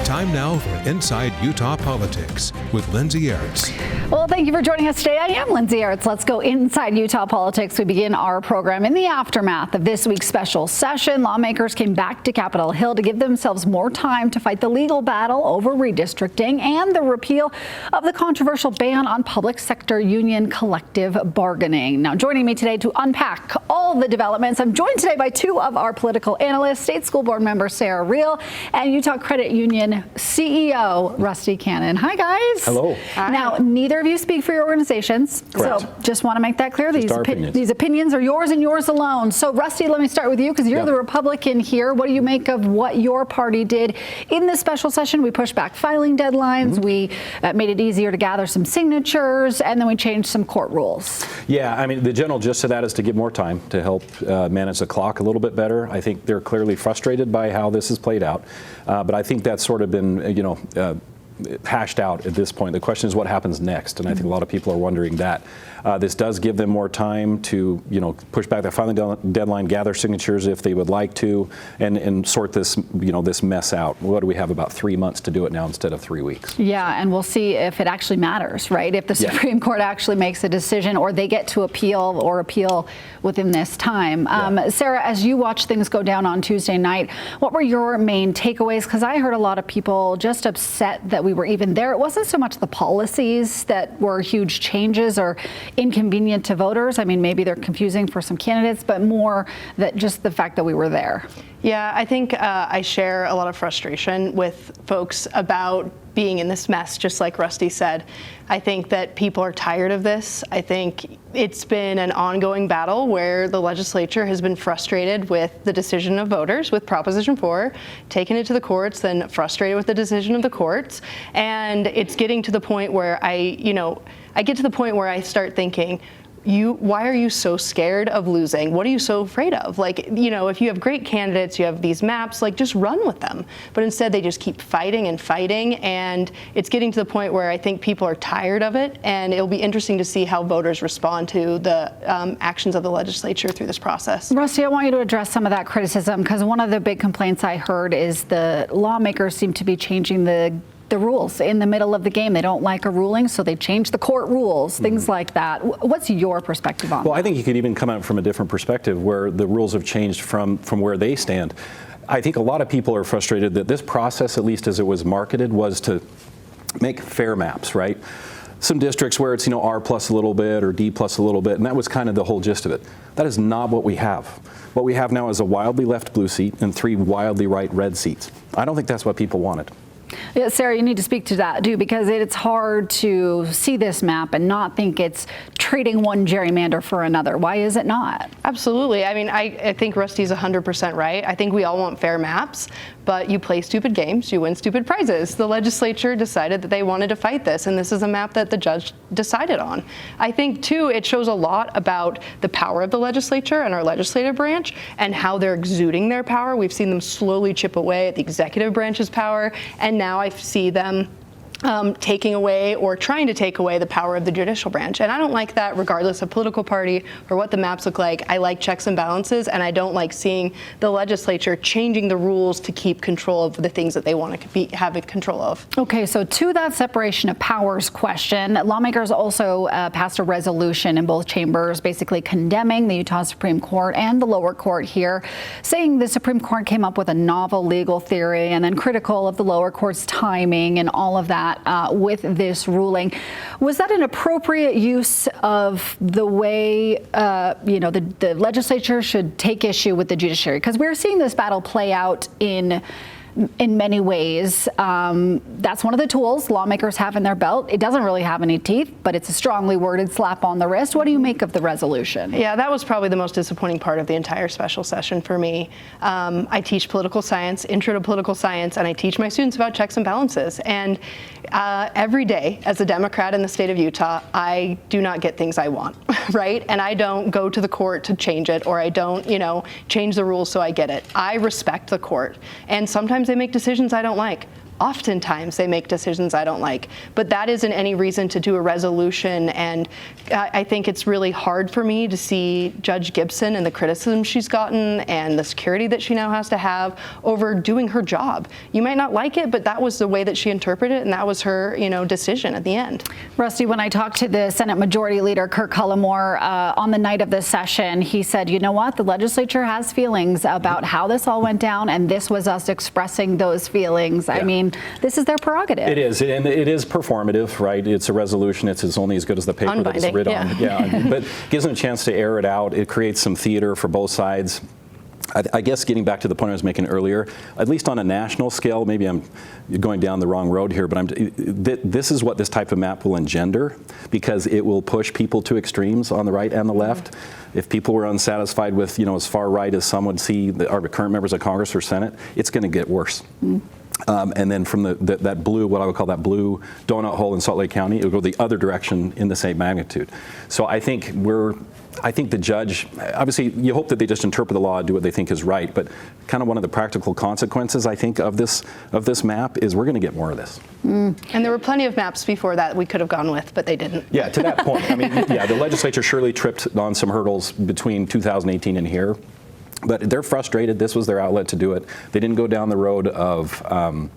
Time now for Inside Utah Politics with Lindsay Aerts. Well, thank you for joining us today. I am Lindsay Aerts. Let's go inside Utah politics. We begin our program in the aftermath of this week's special session. Lawmakers came back to Capitol Hill to give themselves more time to fight the legal battle over redistricting and the repeal of the controversial ban on public sector union collective bargaining. Now, joining me today to unpack all the developments, I'm joined today by two of our political analysts, State School Board member Sarah Reale and Utah Credit Union CEO Rusty Cannon. Hi, guys. Hello. Hi. Now, neither of you speak for your organizations. Correct. So just want to make that clear. These opinions are yours and yours alone. So Rusty, let me start with you because you're the Republican here. What do you make of what your party did in this special session? We pushed back filing deadlines. We made it easier to gather some signatures, and then we changed some court rules. Yeah, I mean, the general gist of that is to give more time to help manage the clock a little bit better. I think they're clearly frustrated by how this has played out, but I think that's sort of been, hashed out at this point. The question is what happens next, and I think a lot of people are wondering that. This does give them more time to, push back the filing deadline, gather signatures if they would like to, and sort this, this mess out. What do we have, about 3 months to do it now instead of 3 weeks? Yeah, and we'll see if it actually matters, right? If the Supreme Court actually makes a decision, or they get to appeal within this time. Sarah, as you watch things go down on Tuesday night, what were your main takeaways? Because I heard a lot of people just upset that we were even there. It wasn't so much the policies that were huge changes or inconvenient to voters. I mean, maybe they're confusing for some candidates, but more that just the fact that we were there. Yeah, I think I share a lot of frustration with folks about being in this mess, just like Rusty said. I think that people are tired of this. I think it's been an ongoing battle where the legislature has been frustrated with the decision of voters with Proposition 4, taken it to the courts, then frustrated with the decision of the courts. And it's getting to the point where I get to the point where I start thinking, why are you so scared of losing? What are you so afraid of? If you have great candidates, you have these maps, just run with them. But instead, they just keep fighting and fighting. And it's getting to the point where I think people are tired of it. And it'll be interesting to see how voters respond to the actions of the legislature through this process. Rusty, I want you to address some of that criticism, because one of the big complaints I heard is the lawmakers seem to be changing the rules in the middle of the game. They don't like a ruling, so they change the court rules, things like that. What's your perspective on that? Well, I think you could even come out from a different perspective where the rules have changed from where they stand. I think a lot of people are frustrated that this process, at least as it was marketed, was to make fair maps, right? Some districts where it's, R plus a little bit or D plus a little bit, and that was kind of the whole gist of it. That is not what we have. What we have now is a wildly left blue seat and 3 wildly right red seats. I don't think that's what people wanted. Yeah, Sarah, you need to speak to that too, because it's hard to see this map and not think it's trading one gerrymander for another. Why is it not? Absolutely. I mean, I think Rusty's 100% right. I think we all want fair maps, but you play stupid games, you win stupid prizes. The legislature decided that they wanted to fight this, and this is a map that the judge decided on. I think, too, it shows a lot about the power of the legislature and our legislative branch and how they're exuding their power. We've seen them slowly chip away at the executive branch's power, and now I see them taking away or trying to take away the power of the judicial branch. And I don't like that regardless of political party or what the maps look like. I like checks and balances, and I don't like seeing the legislature changing the rules to keep control of the things that they want to have control of. Okay, so to that separation of powers question, lawmakers also passed a resolution in both chambers basically condemning the Utah Supreme Court and the lower court here, saying the Supreme Court came up with a novel legal theory and then critical of the lower court's timing and all of that. With this ruling. Was that an appropriate use of the way, the legislature should take issue with the judiciary? Because we're seeing this battle play out in many ways. That's one of the tools lawmakers have in their belt. It doesn't really have any teeth, but it's a strongly worded slap on the wrist. What do you make of the resolution? Yeah, that was probably the most disappointing part of the entire special session for me. I teach political science, intro to political science, and I teach my students about checks and balances. And every day, as a Democrat in the state of Utah, I do not get things I want, right? And I don't go to the court to change it, or I don't, change the rules so I get it. I respect the court. And sometimes they make decisions I don't like. oftentimes they make decisions I don't like. But that isn't any reason to do a resolution. And I think it's really hard for me to see Judge Gibson and the criticism she's gotten and the security that she now has to have over doing her job. You might not like it, but that was the way that she interpreted it, and that was her, decision at the end. Rusty, when I talked to the Senate Majority Leader Kirk Cullimore on the night of the session, he said, you know what, the legislature has feelings about how this all went down, and this was us expressing those feelings. Yeah. I mean, this is their prerogative. It is, and it is performative, right? It's a resolution. It's only as good as the paper that it's written on. Yeah, but gives them a chance to air it out. It creates some theater for both sides. I guess getting back to the point I was making earlier, at least on a national scale, maybe I'm going down the wrong road here, but this is what this type of map will engender, because it will push people to extremes on the right and the left. If people were unsatisfied with, as far right as some would see our current members of Congress or Senate, it's going to get worse. And then from that blue, what I would call that blue donut hole in Salt Lake County, it'll go the other direction in the same magnitude. So I think the judge, obviously you hope that they just interpret the law and do what they think is right, but kind of one of the practical consequences, I think, of this map is we're going to get more of this. And there were plenty of maps before that we could have gone with, but they didn't. Yeah, to that point. I mean, yeah, the legislature surely tripped on some hurdles between 2018 and here. But they're frustrated. This was their outlet to do it. They didn't go down the road of, I'm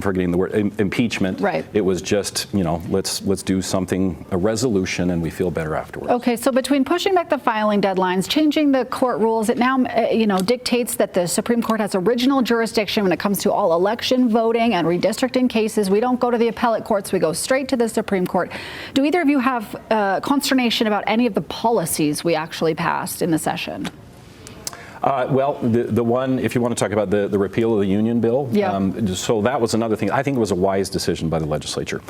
forgetting the word, impeachment. Right. It was just, let's do something, a resolution, and we feel better afterwards. Okay, so between pushing back the filing deadlines, changing the court rules, it now, dictates that the Supreme Court has original jurisdiction when it comes to all election voting and redistricting cases. We don't go to the appellate courts. We go straight to the Supreme Court. Do either of you have consternation about any of the policies we actually passed in the session? Well, the one, if you want to talk about the repeal of the union bill, so that was another thing. I think it was a wise decision by the legislature.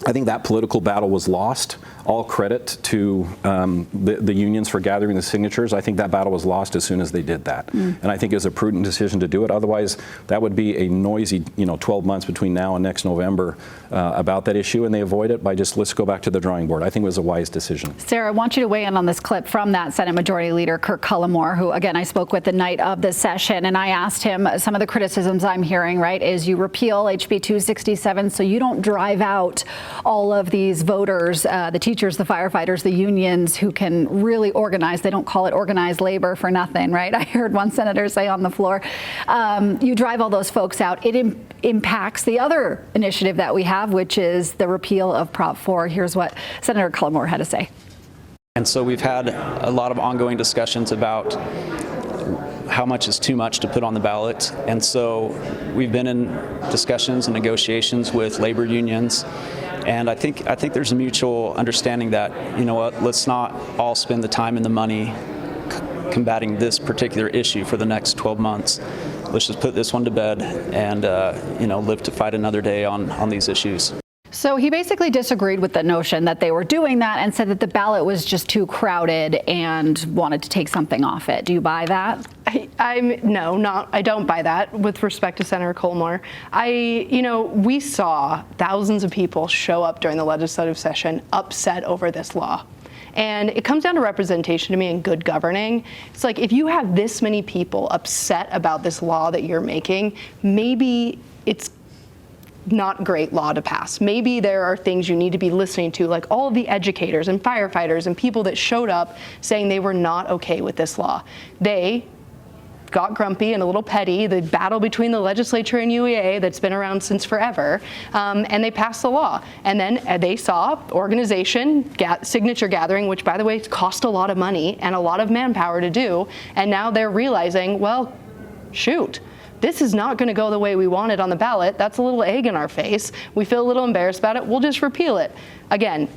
I think that political battle was lost. All credit to the unions for gathering the signatures. I think that battle was lost as soon as they did that. And I think it was a prudent decision to do it. Otherwise, that would be a noisy 12 months between now and next November about that issue, and they avoid it by just, let's go back to the drawing board. I think it was a wise decision. Sarah, I want you to weigh in on this clip from that Senate Majority Leader Kirk Cullimore, who, again, I spoke with the night of the session, and I asked him some of the criticisms I'm hearing, right, is you repeal HB 267 so you don't drive out all of these voters, the teachers, the firefighters, the unions who can really organize. They don't call it organized labor for nothing, right? I heard one senator say on the floor, you drive all those folks out. It impacts the other initiative that we have, which is the repeal of Prop 4. Here's what Senator Cullimore had to say. And so we've had a lot of ongoing discussions about how much is too much to put on the ballot. And so we've been in discussions and negotiations with labor unions. And I think there's a mutual understanding that, let's not all spend the time and the money combating this particular issue for the next 12 months. Let's just put this one to bed and, live to fight another day on these issues. So he basically disagreed with the notion that they were doing that and said that the ballot was just too crowded and wanted to take something off it. Do you buy that? I don't buy that with respect to Senator Cullimore. We saw thousands of people show up during the legislative session upset over this law. And it comes down to representation to me and good governing. It's like, if you have this many people upset about this law that you're making, maybe it's not great law to pass. Maybe there are things you need to be listening to, like all of the educators and firefighters and people that showed up saying they were not okay with this law. They got grumpy and a little petty, the battle between the legislature and UEA that's been around since forever, and they passed the law. And then they saw organization, signature gathering, which, by the way, cost a lot of money and a lot of manpower to do, and now they're realizing, well, shoot, this is not going to go the way we want it on the ballot. That's a little egg in our face. We feel a little embarrassed about it. We'll just repeal it. Again,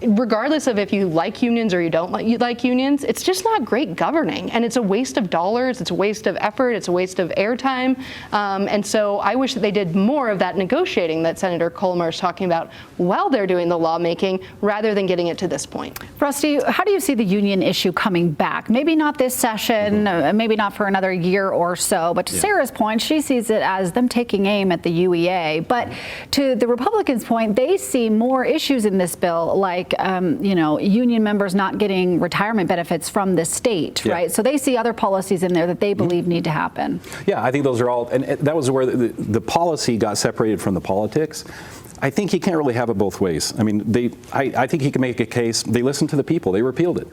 regardless of if you like unions or you don't like unions, it's just not great governing, and it's a waste of dollars, it's a waste of effort, it's a waste of airtime, and so I wish that they did more of that negotiating that Senator Cullimore is talking about while they're doing the lawmaking, rather than getting it to this point. Rusty, how do you see the union issue coming back? Maybe not this session, maybe not for another year or so, but to Sarah's point, she sees it as them taking aim at the UEA. But to the Republicans' point, they see more issues in this bill, like like, union members not getting retirement benefits from the state, right? So they see other policies in there that they believe need to happen. Yeah, I think those are all, and that was where the policy got separated from the politics. I think he can't really have it both ways. I mean, I think he can make a case. They listened to the people. They repealed it.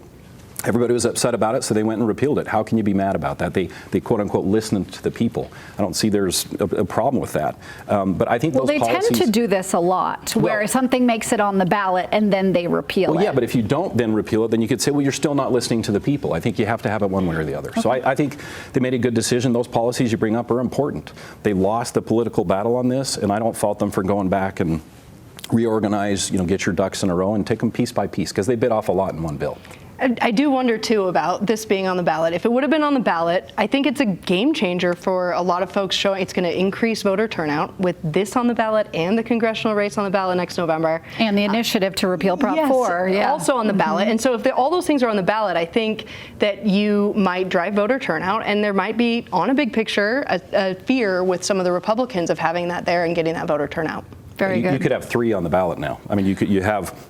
Everybody was upset about it, so they went and repealed it. How can you be mad about that? They quote unquote listened to the people. I don't see there's a problem with that. But I think those policies. Well, they tend to do this a lot, where something makes it on the ballot and then they repeal it. Yeah, but if you don't then repeal it, then you could say, well, you're still not listening to the people. I think you have to have it one way or the other. Okay. So I think they made a good decision. Those policies you bring up are important. They lost the political battle on this, and I don't fault them for going back and reorganize, get your ducks in a row and take them piece by piece, because they bit off a lot in one bill. I do wonder, too, about this being on the ballot. If it would have been on the ballot, I think it's a game changer for a lot of folks, showing it's going to increase voter turnout with this on the ballot and the congressional race on the ballot next November. And the initiative to repeal Prop 4. Yeah, also on the ballot. And so if all those things are on the ballot, I think that you might drive voter turnout, and there might be, on a big picture, a fear with some of the Republicans of having that there and getting that voter turnout. Very good. You could have 3 on the ballot now. I mean, you have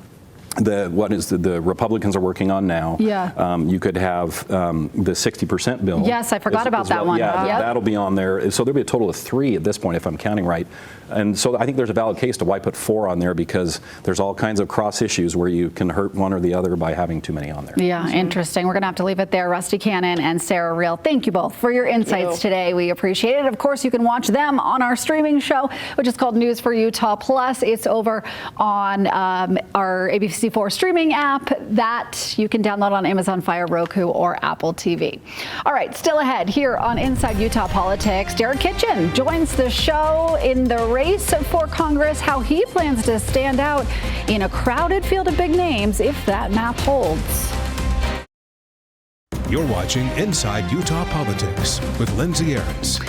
the Republicans are working on now. Yeah. You could have the 60% bill. Yes, I forgot about that one. Yeah, that'll be on there. So there'll be a total of 3 at this point, if I'm counting right. And so I think there's a valid case to why put 4 on there, because there's all kinds of cross issues where you can hurt one or the other by having too many on there. Yeah, interesting. We're going to have to leave it there. Rusty Cannon and Sarah Reale, thank you both for your insights today. We appreciate it. Of course, you can watch them on our streaming show, which is called News for Utah Plus. It's over on our ABC4 streaming app that you can download on Amazon Fire, Roku, or Apple TV. All right, still ahead here on Inside Utah Politics, Derek Kitchen joins the show in the race for Congress, how he plans to stand out in a crowded field of big names if that math holds. You're watching Inside Utah Politics with Lindsay Ahrens.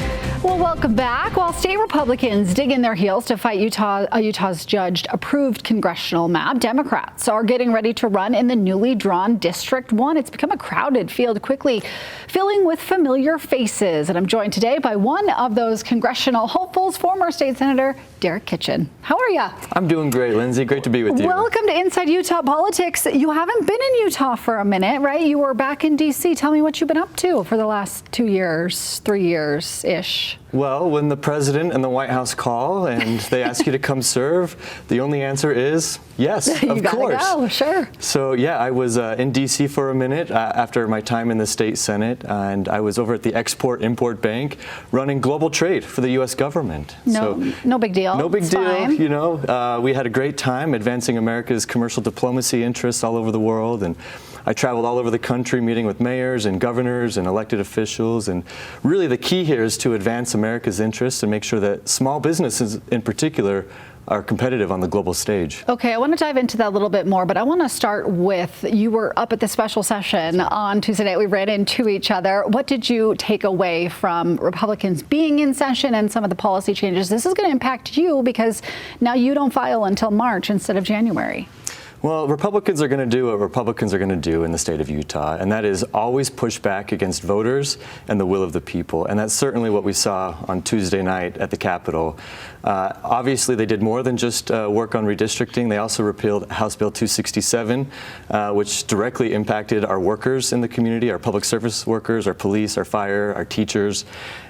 Well, welcome back. While state Republicans dig in their heels to fight Utah's judge-approved congressional map, Democrats are getting ready to run in the newly drawn District 1. It's become a crowded field, quickly filling with familiar faces. And I'm joined today by one of those congressional hopefuls, former state senator Derek Kitchen. How are you? I'm doing great, Lindsay. Great to be with you. Welcome to Inside Utah Politics. You haven't been in Utah for a minute, right? You were back in D.C. Tell me what you've been up to for the last 2 years, 3 years-ish. Well, when the president and the White House call and they ask you to come serve, the only answer is yes, of course. You gotta go, sure. So yeah, I was in D.C. for a minute after my time in the state Senate, and I was over at the Export-Import Bank running global trade for the U.S. government. No big deal. No big It's deal. fine. We had a great time advancing America's commercial diplomacy interests all over the world, and I traveled all over the country meeting with mayors and governors and elected officials, and really the key here is to advance America's interests and make sure that small businesses in particular are competitive on the global stage. Okay, I want to dive into that a little bit more, but I want to start with, you were up at the special session on Tuesday night. We ran into each other. What did you take away from Republicans being in session and some of the policy changes? This is going to impact you because now you don't file until March instead of January. Well, Republicans are going to do what Republicans are going to do in the state of Utah, and that is always push back against voters and the will of the people. And that's certainly what we saw on Tuesday night at the Capitol. Obviously, they did more than just work on redistricting. They also repealed House Bill 267, which directly impacted our workers in the community, our public service workers, our police, our fire, our teachers.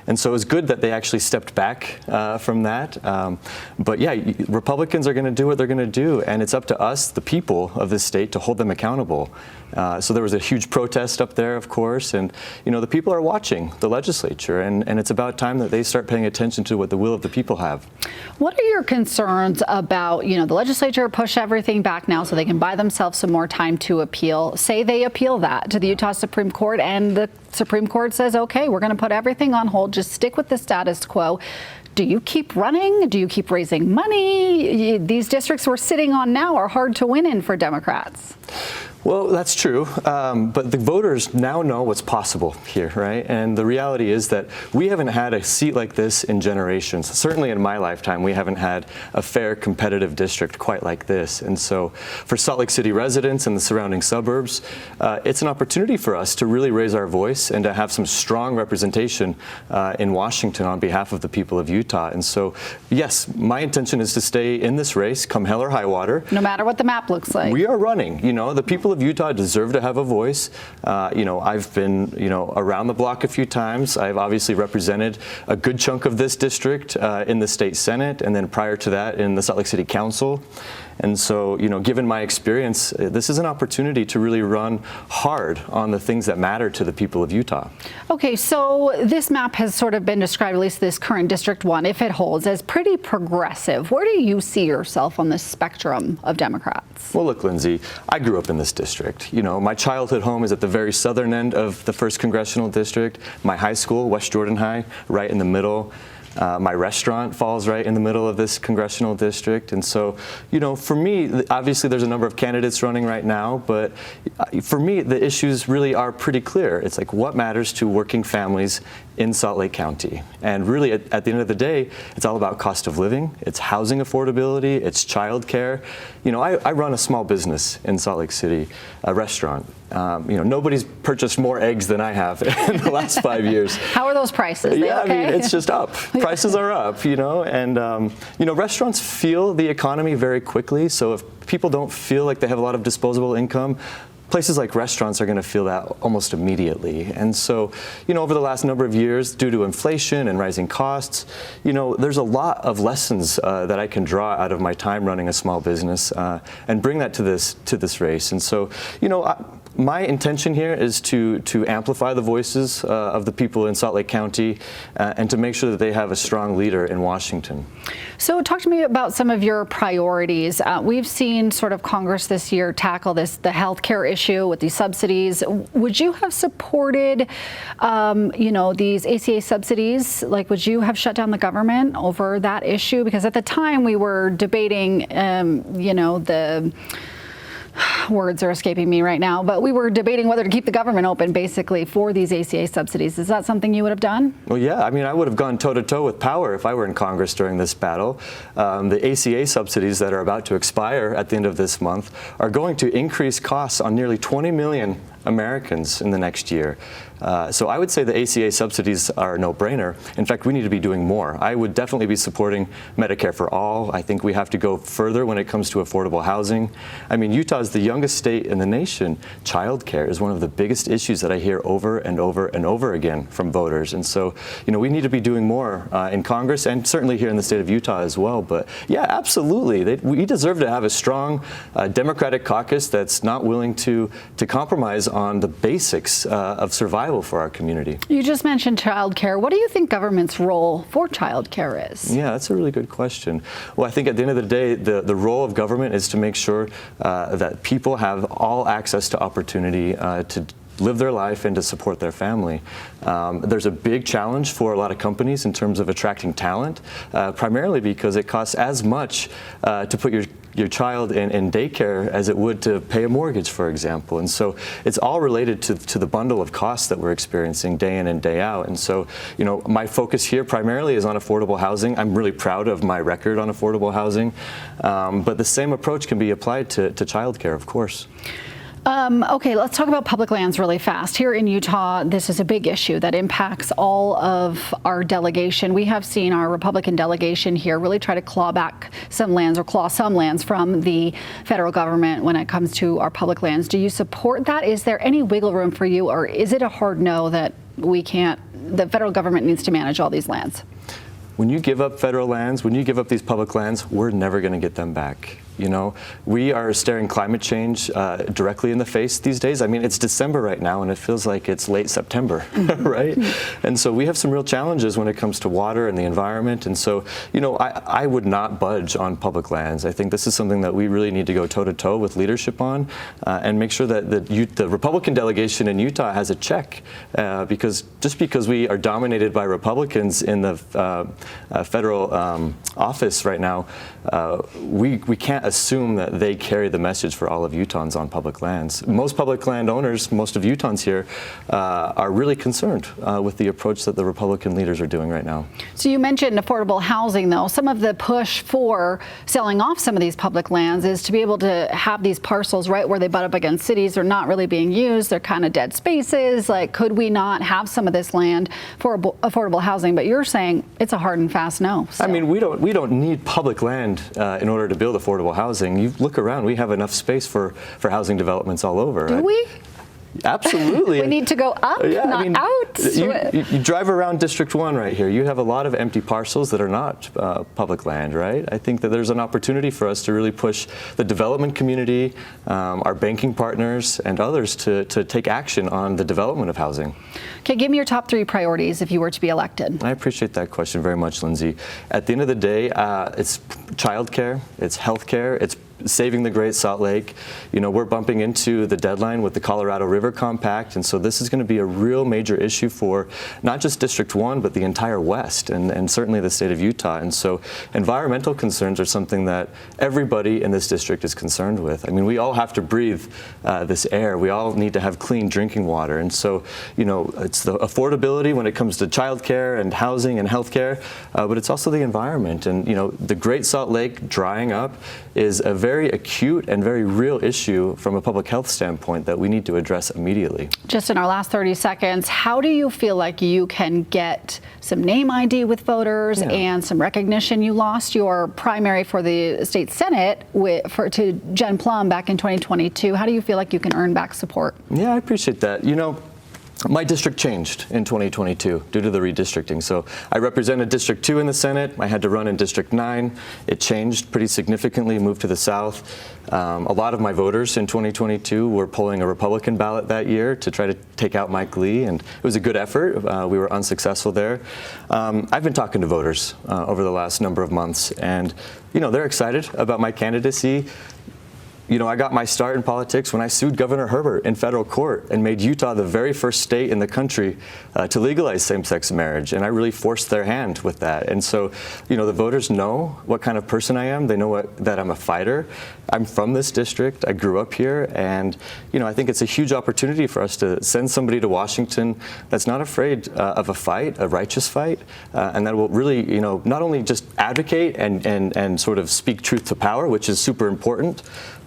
And so it was good that they actually stepped back from that. But yeah, Republicans are going to do what they're going to do, and it's up to us, the people of this state, to hold them accountable. So there was a huge protest up there, of course, and the people are watching the legislature, and it's about time that they start paying attention to what the will of the people have. What are your concerns about, the legislature push everything back now so they can buy themselves some more time to appeal? Say they appeal that to the Utah Supreme Court, and the Supreme Court says, okay, we're going to put everything on hold, just stick with the status quo. Do you keep running? Do you keep raising money? These districts we're sitting on now are hard to win in for Democrats. Well, that's true, but the voters now know what's possible here, right? And the reality is that we haven't had a seat like this in generations. Certainly in my lifetime, we haven't had a fair, competitive district quite like this. And so for Salt Lake City residents and the surrounding suburbs, it's an opportunity for us to really raise our voice and to have some strong representation in Washington on behalf of the people of Utah. And so, yes, my intention is to stay in this race, come hell or high water. No matter what the map looks like. We are running. You know, the people of Utah deserve to have a voice. I've been, around the block a few times. I've obviously represented a good chunk of this district in the state Senate, and then prior to that in the Salt Lake City Council. And so, given my experience, this is an opportunity to really run hard on the things that matter to the people of Utah. Okay, so this map has sort of been described, at least this current District 1, if it holds, as pretty progressive. Where do you see yourself on the spectrum of Democrats? Well, look, Lindsay, I grew up in this district. My childhood home is at the very southern end of the 1st Congressional District. My high school, West Jordan High, right in the middle. My restaurant falls right in the middle of this congressional district. And so, for me, obviously there's a number of candidates running right now, but for me, the issues really are pretty clear. It's like what matters to working families in Salt Lake County. And really, at the end of the day, it's all about cost of living, it's housing affordability, it's childcare. I run a small business in Salt Lake City, a restaurant. Nobody's purchased more eggs than I have in the last 5 years. How are those prices? Yeah, okay? I mean, it's just up. Prices are up, and restaurants feel the economy very quickly. So if people don't feel like they have a lot of disposable income, places like restaurants are going to feel that almost immediately. And so, over the last number of years, due to inflation and rising costs, there's a lot of lessons that I can draw out of my time running a small business and bring that to this race. And so, my intention here is to amplify the voices of the people in Salt Lake County and to make sure that they have a strong leader in Washington. So talk to me about some of your priorities. We've seen sort of Congress this year tackle the healthcare issue with these subsidies. Would you have supported, these ACA subsidies? Like, would you have shut down the government over that issue? Because at the time we were debating, the words are escaping me right now, but we were debating whether to keep the government open basically for these ACA subsidies. Is that something you would have done? Well, yeah. I mean, I would have gone toe-to-toe with power if I were in Congress during this battle. The ACA subsidies that are about to expire at the end of this month are going to increase costs on nearly 20 million Americans in the next year. So I would say the ACA subsidies are a no-brainer. In fact, we need to be doing more. I would definitely be supporting Medicare for all. I think we have to go further when it comes to affordable housing. I mean, Utah is the youngest state in the nation. Childcare is one of the biggest issues that I hear over and over and over again from voters. And so, we need to be doing more in Congress and certainly here in the state of Utah as well. But yeah, absolutely. We deserve to have a strong Democratic caucus that's not willing to compromise on the basics of survival for our community. You just mentioned childcare. What do you think government's role for childcare is? Yeah, that's a really good question. Well, I think at the end of the day, the role of government is to make sure that people have all access to opportunity to live their life and to support their family. There's a big challenge for a lot of companies in terms of attracting talent, primarily because it costs as much to put your child in daycare as it would to pay a mortgage, for example. And so it's all related to the bundle of costs that we're experiencing day in and day out. And so, my focus here primarily is on affordable housing. I'm really proud of my record on affordable housing, but the same approach can be applied to childcare, of course. Okay, let's talk about public lands really fast. Here in Utah, this is a big issue that impacts all of our delegation. We have seen our Republican delegation here really try to claw some lands from the federal government when it comes to our public lands. Do you support that? Is there any wiggle room for you, or is it a hard no that the federal government needs to manage all these lands? When you give up federal lands, when you give up these public lands, we're never going to get them back. We are staring climate change directly in the face these days. I mean, it's December right now, and it feels like it's late September, right? And so we have some real challenges when it comes to water and the environment. And so, I would not budge on public lands. I think this is something that we really need to go toe-to-toe with leadership on and make sure that the Republican delegation in Utah has a check, because just because we are dominated by Republicans in the federal office right now, we can't can't assume that they carry the message for all of Utahns on public lands. Most public land owners, most of Utahns here, are really concerned with the approach that the Republican leaders are doing right now. So you mentioned affordable housing, though. Some of the push for selling off some of these public lands is to be able to have these parcels right where they butt up against cities. They're not really being used. They're kind of dead spaces. Like, could we not have some of this land for affordable housing? But you're saying it's a hard and fast no. So. I mean, we don't need public land in order to build affordable housing. You look around, we have enough space for housing developments all over. Do we? Absolutely. We need to go up, not out. You drive around District 1 right here. You have a lot of empty parcels that are not public land, right? I think that there's an opportunity for us to really push the development community, our banking partners, and others to take action on the development of housing. Okay, give me your top 3 priorities if you were to be elected. I appreciate that question very much, Lindsay. At the end of the day, it's childcare, it's healthcare, it's saving the Great Salt Lake. You know, we're bumping into the deadline with the Colorado River Compact, and so this is going to be a real major issue for not just District 1, but the entire West, and certainly the state of Utah. And so environmental concerns are something that everybody in this district is concerned with. I mean, we all have to breathe this air. We all need to have clean drinking water. And so, you know, it's the affordability when it comes to childcare and housing and healthcare, but it's also the environment. And, you know, the Great Salt Lake drying up is a very acute and very real issue from a public health standpoint that we need to address immediately. Just in our last 30 seconds, how do you feel like you can get some name ID with voters and some recognition? You lost your primary for the state Senate to Jen Plum back in 2022. How do you feel like you can earn back support? Yeah, I appreciate that. You know, my district changed in 2022 due to the redistricting. So I represented District 2 in the Senate. I had to run in District 9. It changed pretty significantly, moved to the south. A lot of my voters in 2022 were polling a Republican ballot that year to try to take out Mike Lee, and it was a good effort. We were unsuccessful there. I've been talking to voters over the last number of months, and you know, they're excited about my candidacy. You know, I got my start in politics when I sued Governor Herbert in federal court and made Utah the very first state in the country to legalize same-sex marriage, and I really forced their hand with that. And so, you know, the voters know what kind of person I am. They know that I'm a fighter. I'm from this district. I grew up here, and, you know, I think it's a huge opportunity for us to send somebody to Washington that's not afraid of a fight, a righteous fight, and that will really, you know, not only just advocate and sort of speak truth to power, which is super important,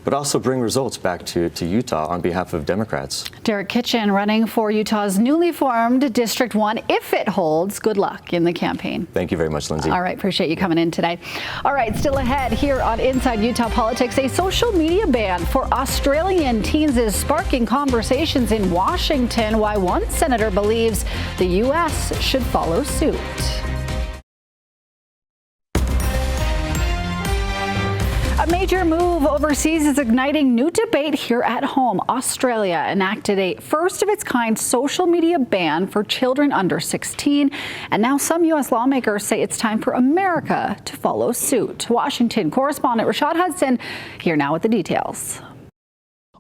but also bring results back to Utah on behalf of Democrats. Derek Kitchen running for Utah's newly formed District 1. If it holds, good luck in the campaign. Thank you very much, Lindsay. All right, appreciate you coming in today. All right, still ahead here on Inside Utah Politics, a social media ban for Australian teens is sparking conversations in Washington, why one senator believes the U.S. should follow suit. A major move overseas is igniting new debate here at home. Australia enacted a first-of-its-kind social media ban for children under 16, and now some U.S. lawmakers say it's time for America to follow suit. Washington correspondent Rashad Hudson here now with the details.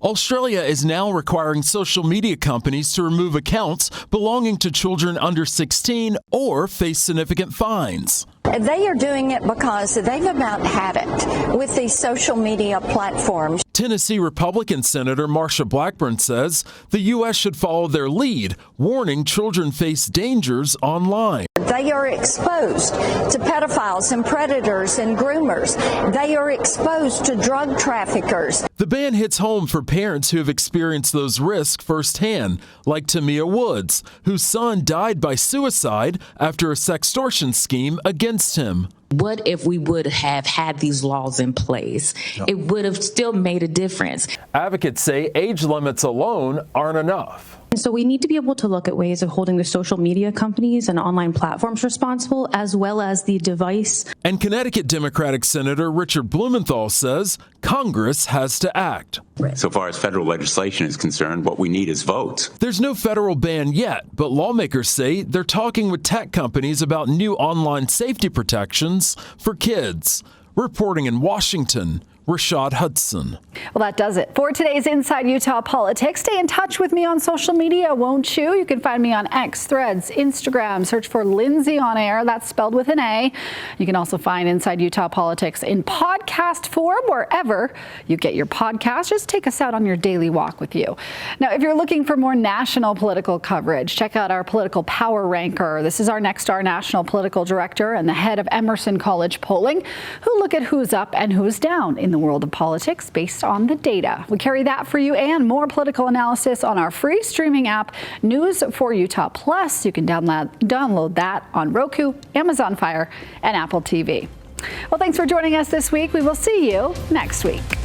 Australia is now requiring social media companies to remove accounts belonging to children under 16 or face significant fines. They are doing it because they've about had it with these social media platforms. Tennessee Republican Senator Marsha Blackburn says the U.S. should follow their lead, warning children face dangers online. They are exposed to pedophiles and predators and groomers. They are exposed to drug traffickers. The ban hits home for parents who have experienced those risks firsthand, like Tamia Woods, whose son died by suicide after a sextortion scheme against him. What if we would have had these laws in place? It would have still made a difference. Advocates say age limits alone aren't enough. So we need to be able to look at ways of holding the social media companies and online platforms responsible, as well as the device. And Connecticut Democratic Senator Richard Blumenthal says Congress has to act. So far as federal legislation is concerned, what we need is votes. There's no federal ban yet, but lawmakers say they're talking with tech companies about new online safety protections for kids. Reporting in Washington, Rashad Hudson. Well, that does it for today's Inside Utah Politics. Stay in touch with me on social media, won't you? You can find me on X, Threads, Instagram. Search for Lindsay on Air. That's spelled with an A. You can also find Inside Utah Politics in podcast form wherever you get your podcast. Just take us out on your daily walk with you. Now, if you're looking for more national political coverage, check out our political power ranker. This is our Nexstar national political director and the head of Emerson College Polling, who look at who's up and who's down in the world of politics based on the data. We carry that for you and more political analysis on our free streaming app, News for Utah Plus. You can download that on Roku, Amazon Fire, and Apple TV. Well, thanks for joining us this week. We will see you next week.